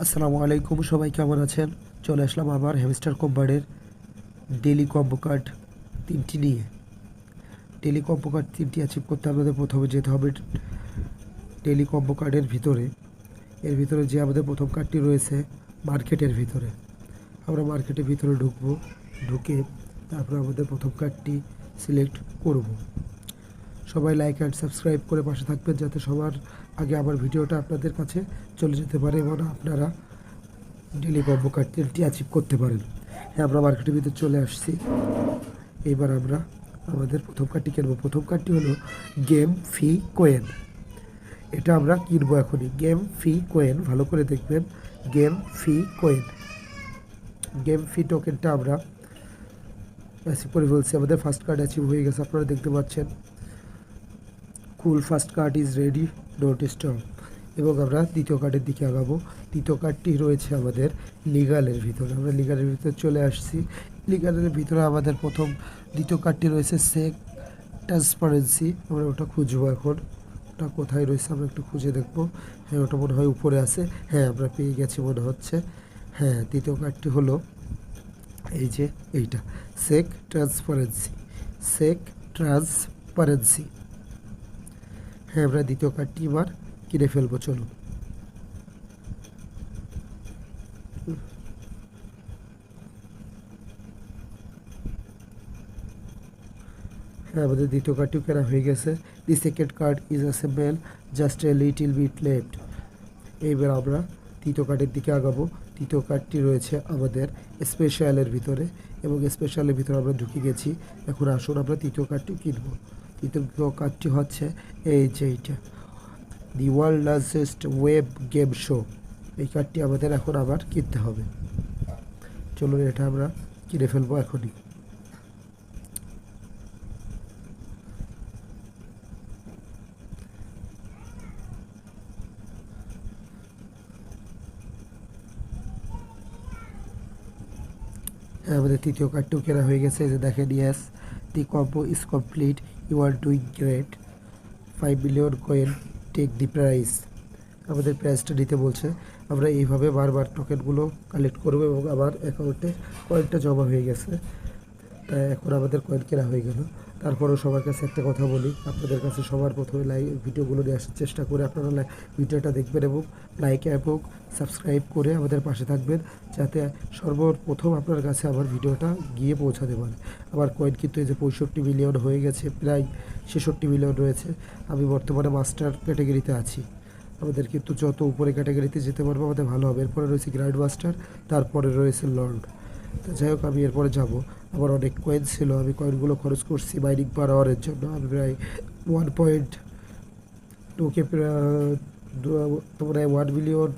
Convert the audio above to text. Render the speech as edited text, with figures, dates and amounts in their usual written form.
আসসালামু আলাইকুম, সবাই কেমন আছেন? চলে আসলাম আবার হ্যামস্টার কোম্পানির ডেলি কম্বো কার্ড 3টি নিয়ে। ডেলি কম্বো কার্ড 3টি অ্যাচিভ করতে আমাদের প্রথমে যেতে হবে ডেলি কম্বো কার্ডের ভিতরে। এর ভিতরে যে আমাদের প্রথম কার্ডটি রয়েছে মার্কেটের ভিতরে, আমরা মার্কেটের ভিতরে ঢুকবো। ঢুকে তারপর আমাদের প্রথম কার্ডটি সিলেক্ট করব। সবাই লাইক অ্যান্ড সাবস্ক্রাইব করে পাশে থাকবেন, যাতে সবার আগে আমার ভিডিওটা আপনাদের কাছে চলে যেতে পারে এবং আপনারা ডেলি কম্বো কার্ড 3টি অ্যাচিভ করতে পারেন। হ্যাঁ, আমরা মার্কেটের ভিতরে চলে আসছি। এবার আমরা আমাদের প্রথম কার্ডটি কিনবো। প্রথম কার্ডটি হলো গেম ফি কোয়েন। এটা আমরা কিনবো এখনই। গেম ফি কোয়েন, ভালো করে দেখবেন। গেম ফি কোয়েন, গেম ফি টোকেনটা আমরা অ্যাচিভ করে ফেলছি। আমাদের ফার্স্ট কার্ড অ্যাচিভ হয়ে গেছে, আপনারা দেখতে পাচ্ছেন। Cool first card is ready, don't stop. এবং আমরা দ্বিতীয় কার্ডের দিকে আগাবো। দ্বিতীয় কার্ডটি রয়েছে আমাদের লিগালের ভিতরে। আমরা লিগালের ভিতরে চলে আসছি। লিগালের ভিতরে আমাদের দ্বিতীয় কার্ডটি রয়েছে সেক ট্রান্সপারেন্সি। আমরা ওটা খুঁজবো এখন। ওটা কোথায় রয়েছে আমরা একটু খুঁজে দেখবো। হ্যাঁ, ওটা মনে হয় উপরে আছে। হ্যাঁ, আমরা পেয়ে গেছি মনে হচ্ছে। হ্যাঁ, দ্বিতীয় কার্ডটি হলো এই যে এইটা, সেক ট্রান্সপারেন্সি। সেক ট্রান্সপারেন্সি। হ্যাঁ, আমরা দ্বিতীয় কার্ডটি এবার কিনে ফেলবো। চলুন। হ্যাঁ, আমাদের দ্বিতীয় কার্ডটিও কেনা হয়ে গেছে। The second card is assemble, just a little bit left. এইবার আমরা তৃতীয় কার্ডের দিকে আগাবো। তৃতীয় কার্ডটি রয়েছে আমাদের স্পেশালের ভিতরে, এবং স্পেশালের ভিতরে আমরা ঢুকে গেছি। এখন আসুন আমরা তৃতীয় কার্ডটিও কিনবো। তৃতীয় কার্ডটি হচ্ছে এই যে এইটা, the world largest web game show. এই কার্ডটি আমাদের এখন আবার কিনতে হবে। চলুন, এটা আমরা কিনে ফেলবো এখনই। হ্যাঁ, আমাদের তৃতীয় কার্ডটিও কেনা হয়ে গেছে। এই যে দেখেন, yes, the combo is complete, you are doing great, 5 million coin, take the price. আমাদের প্রাইসটা নিতে বলছে। আমরা এইভাবে বারবার টোকেনগুলো কালেক্ট করবো এবং আমার অ্যাকাউন্টে কয়েনটা জমা হয়ে গেছে। তাই এখন আমাদের কয়েন কেনা হয়ে গেল। তারপরেও সবার কাছে একটা কথা বলি, আপনাদের কাছে সবার প্রথমে ভিডিওগুলো নিয়ে আসার চেষ্টা করে আপনারা ভিডিওটা দেখবেন এবং লাইক এবং সাবস্ক্রাইব করে আমাদের পাশে থাকবেন, যাতে সর্বপ্রথম আপনার কাছে আমার ভিডিওটা গিয়ে পৌঁছাতে পারে। আমার কয়েন কিন্তু এই যে 65 মিলিয়ন হয়ে গেছে, প্রায় 66 মিলিয়ন রয়েছে। আমি বর্তমানে মাস্টার ক্যাটাগরিতে আছি। আমাদের কিন্তু যত উপরে ক্যাটাগরিতে যেতে পারবো আমাদের ভালো হবে। এরপরে রয়েছে গ্র্যান্ড মাস্টার, তারপরে রয়েছে লর্ড। তো যাই হোক, আমি এরপরে যাব। আমার অনেক কয়েন ছিল, আমি কয়েনগুলো খরচ করছি মাইনিং পার আওয়ারের জন্য। আমি প্রায় 1.2 কে প্রায় 1 মিলিয়ন